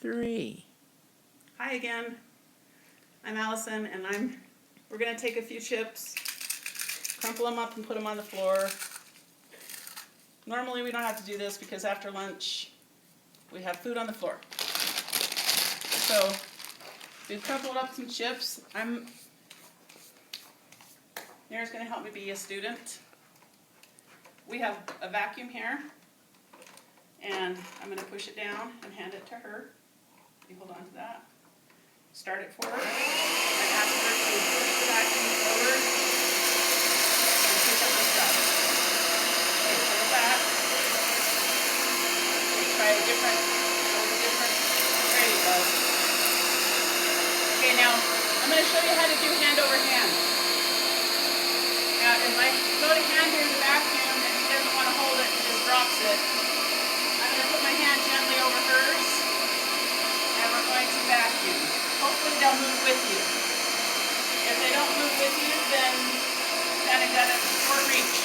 3. Hi again. I'm Allison, and we're going to take a few chips, crumple them up and put them on the floor. Normally we don't have to do this because after lunch we have food on the floor. So we've crumpled up some chips. Mary's going to help me be a student. We have a vacuum here, and I'm going to push it down and hand it to her. You hold on to that. Start it for her. I ask her to push the vacuum forward and pick up the stuff. Okay, pull it back. Okay, try a different. There you go. Okay, now I'm going to show you how to do hand over hand. Now, if I go to hand her the vacuum and she doesn't want to hold it and just drops it, I'm going to put my hand gently over hers, and we're going to vacuum. Hopefully they'll move with you. If they don't move with you, then kind of got a short reach.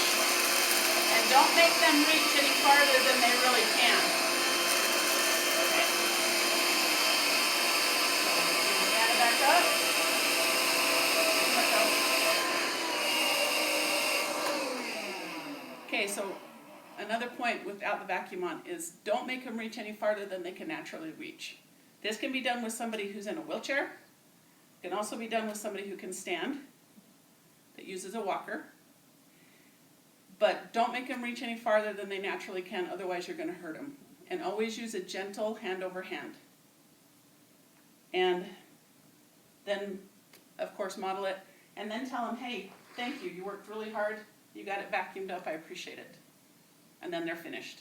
And don't make them reach any farther than they really can. Okay. So, stand it back up. Let go. Okay, so another point without the vacuum on is don't make them reach any farther than they can naturally reach. This can be done with somebody who's in a wheelchair. It can also be done with somebody who can stand, that uses a walker. But don't make them reach any farther than they naturally can, otherwise you're going to hurt them. And always use a gentle hand over hand. And then, of course, model it. And then tell them, hey, thank you, you worked really hard. You got it vacuumed up, I appreciate it. And then they're finished.